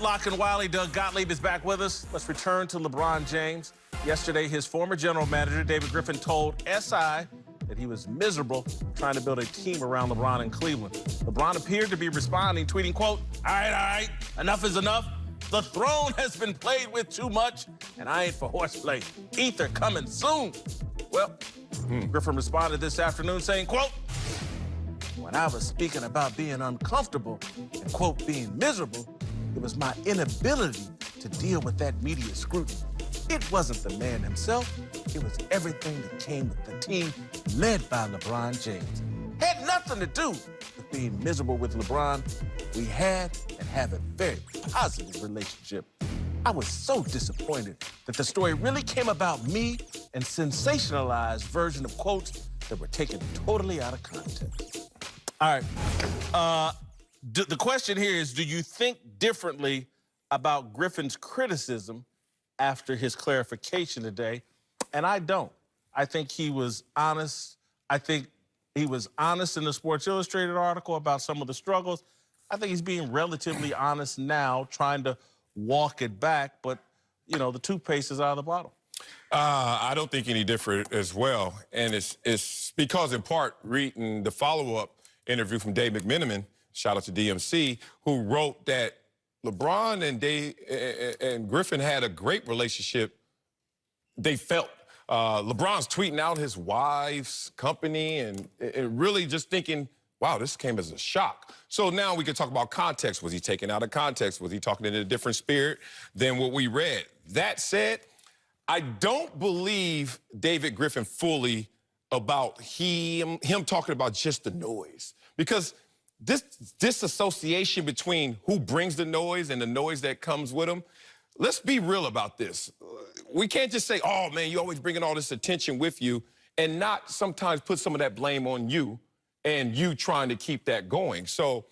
Lock and Wiley, Doug Gottlieb is back with us. Let's return to LeBron James. Yesterday, his former general manager, David Griffin, told SI that he was miserable trying to build a team around LeBron in Cleveland. LeBron appeared to be responding, tweeting, quote, all right, enough is enough. The throne has been played with too much, and I ain't for horseplay. Ether coming soon. Well, Griffin responded this afternoon saying, quote, when I was speaking about being uncomfortable and, quote, being miserable, it was my inability to deal with that media scrutiny. It wasn't the man himself. It was everything that came with the team led by LeBron James. Had nothing to do with being miserable with LeBron. We had and have a very positive relationship. I was so disappointed that the story really came about me and sensationalized version of quotes that were taken totally out of context. All right. The question here is, do you think differently about Griffin's criticism after his clarification today? And I don't. I think he was honest. I think he was honest in the Sports Illustrated article about some of the struggles. I think he's being relatively honest now, trying to walk it back. But, you know, the toothpaste is out of the bottle. I don't think any different as well. And it's because, in part, reading the follow-up interview from Dave McMenamin, shout out to DMC, who wrote that LeBron and Griffin had a great relationship. They felt LeBron's tweeting out his wife's company and really just thinking, wow, this came as a shock. So now we can talk about context. Was he taken out of context? Was he talking in a different spirit than what we read? That said, I don't believe David Griffin fully about him talking about just the noise. Because this disassociation between who brings the noise and the noise that comes with him, let's be real about this. We can't just say, oh, man, you're always bringing all this attention with you, and not sometimes put some of that blame on you and you trying to keep that going. So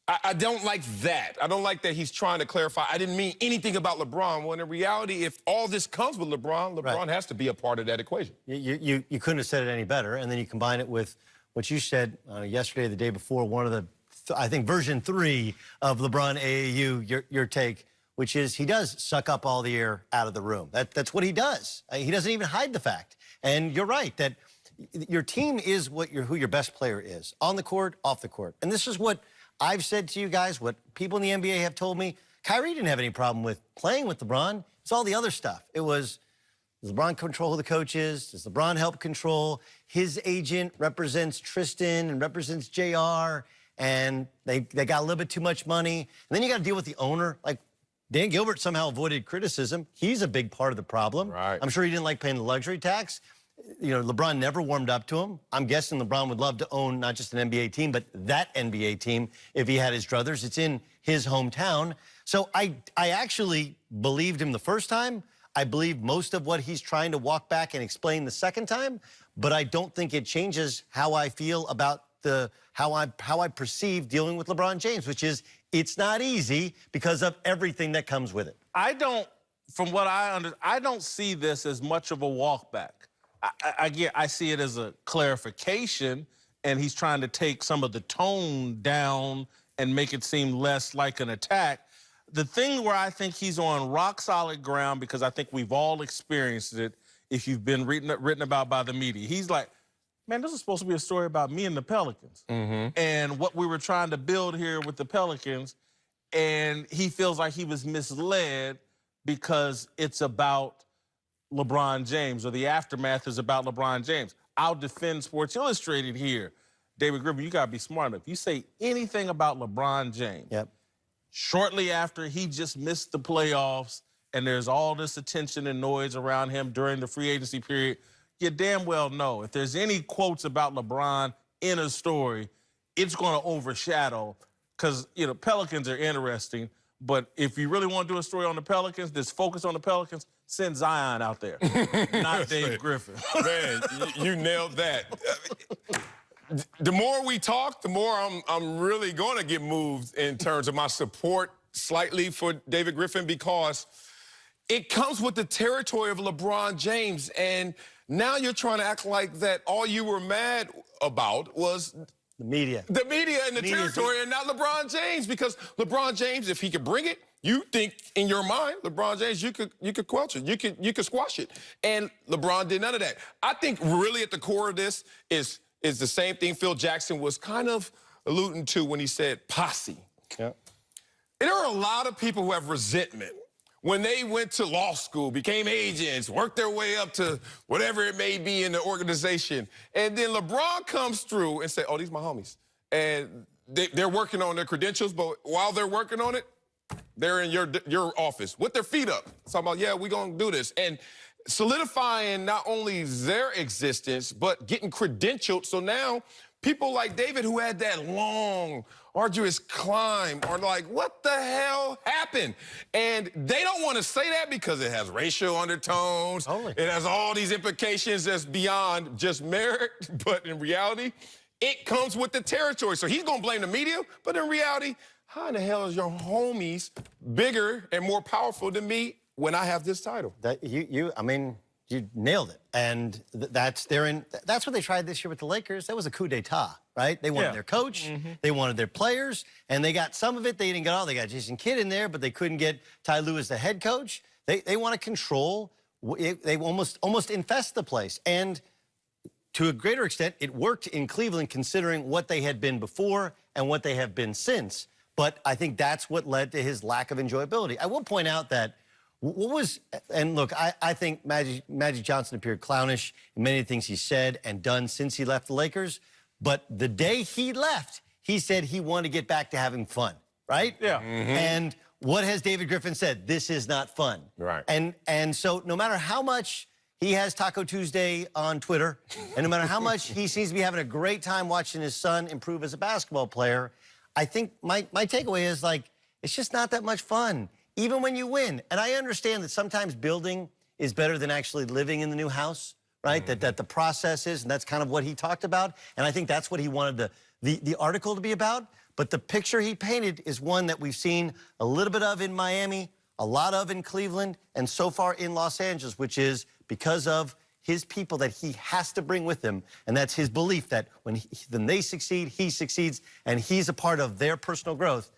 I don't like that. I don't like that he's trying to clarify, I didn't mean anything about LeBron. When in reality, if all this comes with LeBron, LeBron has to be a part of that equation. You couldn't have said it any better, and then you combine it with what you said yesterday or the day before, one of the, I think, version 3 of LeBron AAU, your take, which is he does suck up all the air out of the room. That's what he does. He doesn't even hide the fact. And you're right, that your team is who your best player is, on the court, off the court. And this is what I've said to you guys, what people in the NBA have told me. Kyrie didn't have any problem with playing with LeBron. It's all the other stuff. It was, does LeBron control who the coach is? Does LeBron help control? His agent represents Tristan and represents JR, and they got a little bit too much money. And then you got to deal with the owner. Like, Dan Gilbert somehow avoided criticism. He's a big part of the problem. Right. I'm sure he didn't like paying the luxury tax. You know, LeBron never warmed up to him. I'm guessing LeBron would love to own not just an NBA team, but that NBA team if he had his druthers. It's in his hometown. So I actually believed him the first time. I believe most of what he's trying to walk back and explain the second time, but I don't think it changes how I feel about how I perceive dealing with LeBron James, which is it's not easy because of everything that comes with it. I don't see this as much of a walk back. I see it as a clarification, and he's trying to take some of the tone down and make it seem less like an attack. The thing where I think he's on rock-solid ground, because I think we've all experienced it if you've been written about by the media. He's like, man, this is supposed to be a story about me and the Pelicans and what we were trying to build here with the Pelicans, and he feels like he was misled because it's about LeBron James, or the aftermath is about LeBron James. I'll defend Sports Illustrated here. David Griffin, you got to be smart enough. You say anything about LeBron James, shortly after he just missed the playoffs and there's all this attention and noise around him during the free agency period, you damn well know if there's any quotes about LeBron in a story, it's going to overshadow, because, you know, Pelicans are interesting, but if you really want to do a story on the Pelicans, just focus on the Pelicans, send Zion out there, not Dave Griffin. Man, you nailed that. The more we talk, the more I'm really going to get moved in terms of my support slightly for David Griffin, because it comes with the territory of LeBron James. And now you're trying to act like that all you were mad about was the media. The media and the territory, and not LeBron James, because LeBron James, if he could bring it, you think in your mind, LeBron James, you could quench it, you could squash it. And LeBron did none of that. I think really at the core of this is the same thing Phil Jackson was kind of alluding to when he said posse. Yeah. There are a lot of people who have resentment when they went to law school, became agents, worked their way up to whatever it may be in the organization. And then LeBron comes through and say, oh, these my homies. And they're working on their credentials, but while they're working on it, they're in your office with their feet up. Talking about, yeah, we're going to do this. And solidifying not only their existence, but getting credentialed. So now people like David, who had that long, arduous climb, are like, what the hell happened? And they don't want to say that because it has racial undertones. Totally. It has all these implications that's beyond just merit. But in reality, it comes with the territory. So he's going to blame the media. But in reality, how in the hell is your homies bigger and more powerful than me when I have this title? I mean, you nailed it. And that's what they tried this year with the Lakers. That was a coup d'etat, right? They wanted their coach, they wanted their players, and they got some of it. They didn't get all. They got Jason Kidd in there, but they couldn't get Ty Lue as the head coach. They want to control. They almost infest the place. And to a greater extent, it worked in Cleveland considering what they had been before and what they have been since. But I think that's what led to his lack of enjoyability. I will point out that and look, I think Magic Johnson appeared clownish in many of the things he said and done since he left the Lakers. But the day he left, he said he wanted to get back to having fun, right? Yeah. And what has David Griffin said? This is not fun. Right. And so no matter how much he has Taco Tuesday on Twitter, and no matter how much he seems to be having a great time watching his son improve as a basketball player, I think my takeaway is, like, it's just not that much fun, even when you win. And I understand that sometimes building is better than actually living in the new house, right? That the process is, and that's kind of what he talked about. And I think that's what he wanted the article to be about. But the picture he painted is one that we've seen a little bit of in Miami, a lot of in Cleveland, and so far in Los Angeles, which is because of his people that he has to bring with him. And that's his belief that when they succeed, he succeeds, and he's a part of their personal growth.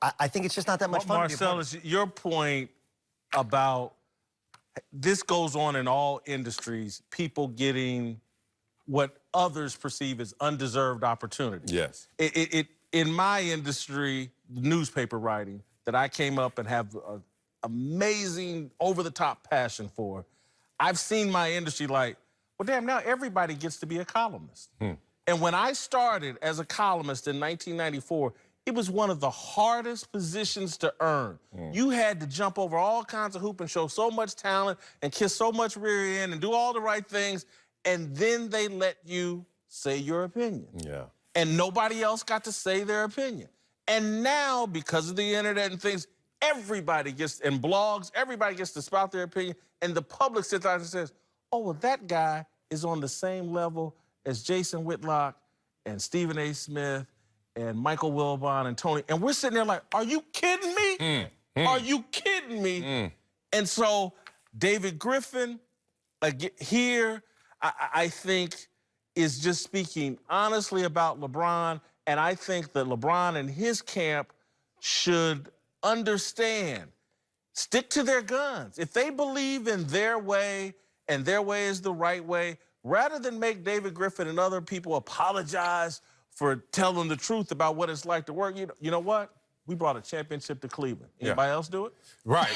I think it's just not that much fun. Marcellus, your point about this goes on in all industries, people getting what others perceive as undeserved opportunity. Yes. In my industry, newspaper writing, that I came up and have an amazing, over-the-top passion for, I've seen my industry like, well, damn, now everybody gets to be a columnist. And when I started as a columnist in 1994, it was one of the hardest positions to earn. You had to jump over all kinds of hoops and show so much talent and kiss so much rear end and do all the right things, and then they let you say your opinion. Yeah. And nobody else got to say their opinion. And now, because of the internet and things, everybody gets, and blogs, everybody gets to spout their opinion, and the public sits out and says, oh, well, that guy is on the same level as Jason Whitlock and Stephen A. Smith and Michael Wilbon and Tony. And we're sitting there like, are you kidding me? Are you kidding me? And so David Griffin, here, I think, is just speaking honestly about LeBron. And I think that LeBron and his camp should understand, stick to their guns. If they believe in their way and their way is the right way, rather than make David Griffin and other people apologize for telling the truth about what it's like to work, you know what? We brought a championship to Cleveland. Anybody else do it? Right.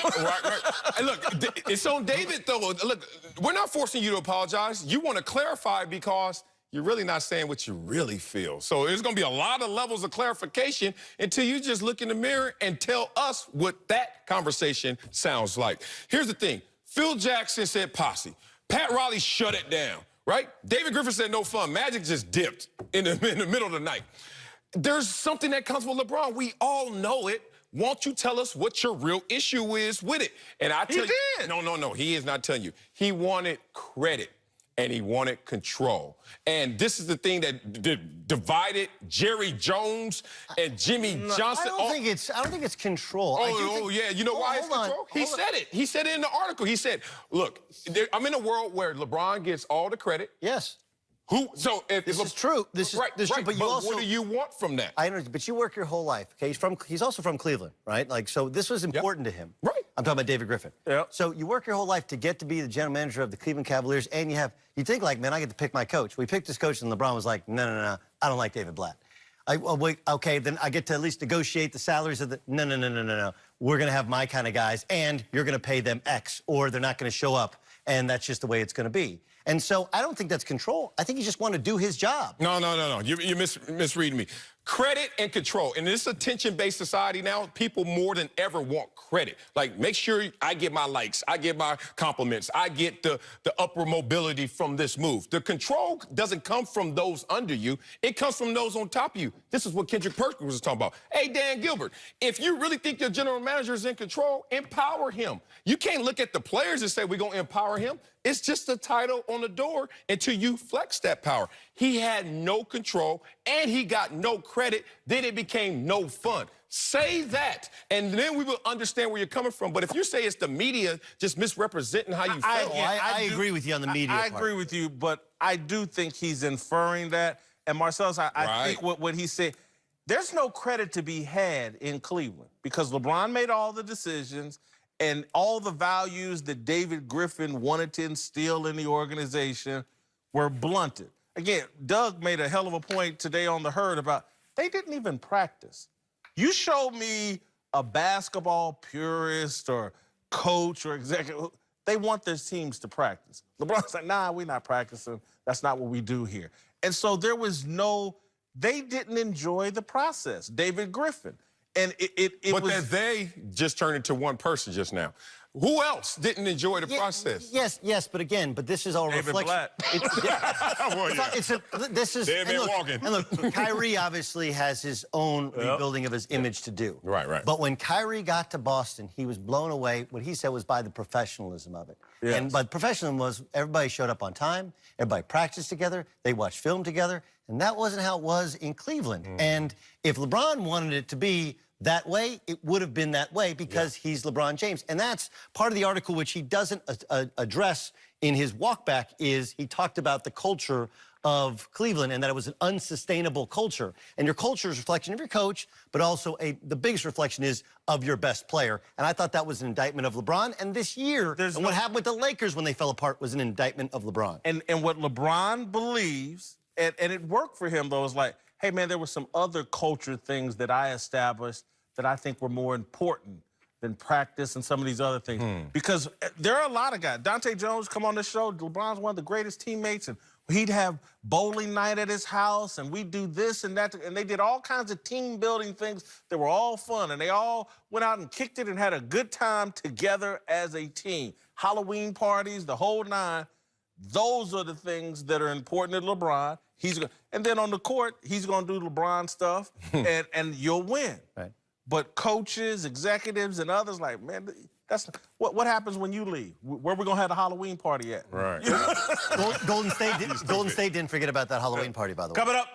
And look, it's on David, though. Look, we're not forcing you to apologize. You want to clarify because you're really not saying what you really feel. So there's going to be a lot of levels of clarification until you just look in the mirror and tell us what that conversation sounds like. Here's the thing. Phil Jackson said posse. Pat Riley shut it down, right? David Griffin said no fun. Magic just dipped in the middle of the night. There's something that comes with LeBron. We all know it. Won't you tell us what your real issue is with it? And I tell you, no, he is not telling you. He wanted credit. And he wanted control. And this is the thing that divided Jerry Jones and Jimmy Johnson. I don't think it's control. Yeah. You know why it's control? He said it. He said it in the article. He said, look, I'm in a world where LeBron gets all the credit. Yes. So if This is true. This is true. But you also, what do you want from that? I know, but you work your whole life. Okay, he's also from Cleveland, right? Like, so this was important to him. Right. I'm talking about David Griffin. Yep. So you work your whole life to get to be the general manager of the Cleveland Cavaliers, and you think like, man, I get to pick my coach. We picked this coach, and LeBron was like, no, I don't like David Blatt. Wait, okay, then I get to at least negotiate the salaries of the, no. We're going to have my kind of guys, and you're going to pay them X, or they're not going to show up, and that's just the way it's going to be. And so I don't think that's control. I think he just wanted to do his job. No. You're misreading me. Credit and control. In this attention-based society now, people more than ever want credit. Like, make sure I get my likes, I get my compliments, I get the upward mobility from this move. The control doesn't come from those under you. It comes from those on top of you. This is what Kendrick Perkins was talking about. Hey, Dan Gilbert, if you really think your general manager is in control, empower him. You can't look at the players and say, we're going to empower him. It's just a title on the door until you flex that power. He had no control, and he got no credit. Then it became no fun. Say that, and then we will understand where you're coming from. But if you say it's the media just misrepresenting how you feel. I agree with you on the media I part. agree with you, but I do think he's inferring that. And Marcellus, I think what he said, there's no credit to be had in Cleveland because LeBron made all the decisions and all the values that David Griffin wanted to instill in the organization were blunted. Again, Doug made a hell of a point today on The Herd about they didn't even practice. You show me a basketball purist or coach or executive, they want their teams to practice. LeBron's like, nah, we're not practicing. That's not what we do here. And so there was they didn't enjoy the process. David Griffin. And But they just turned into one person just now. Who else didn't enjoy the process? Yes, but this is all David reflection. This is Dead man walking. And look, Kyrie obviously has his own rebuilding of his image to do. Right. But when Kyrie got to Boston, he was blown away. What he said was by the professionalism of it. Yes. But professionalism was everybody showed up on time, everybody practiced together, they watched film together, and that wasn't how it was in Cleveland. And if LeBron wanted it to be that way, it would have been that way because he's LeBron James. And that's part of the article which he doesn't address in his walkback is he talked about the culture of Cleveland and that it was an unsustainable culture. And your culture is a reflection of your coach, but also the biggest reflection is of your best player. And I thought that was an indictment of LeBron. And this year, what happened with the Lakers when they fell apart was an indictment of LeBron. And what LeBron believes, and it worked for him, though, is like, hey, man, there were some other culture things that I established that I think were more important than practice and some of these other things. Because there are a lot of guys. Dante Jones come on the show. LeBron's one of the greatest teammates, and he'd have bowling night at his house, and we'd do this and that. And they did all kinds of team-building things that were all fun, and they all went out and kicked it and had a good time together as a team. Halloween parties, the whole nine. Those are the things that are important to LeBron. And then on the court, he's going to do LeBron stuff, and you'll win. Right. But coaches, executives, and others like, man, that's what happens when you leave. Where we gonna have the Halloween party at? Right. Golden State didn't forget about that Halloween party, by the way. Coming up,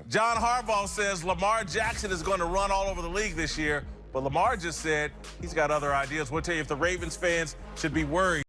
John Harbaugh says Lamar Jackson is going to run all over the league this year, but Lamar just said he's got other ideas. We'll tell you if the Ravens fans should be worried.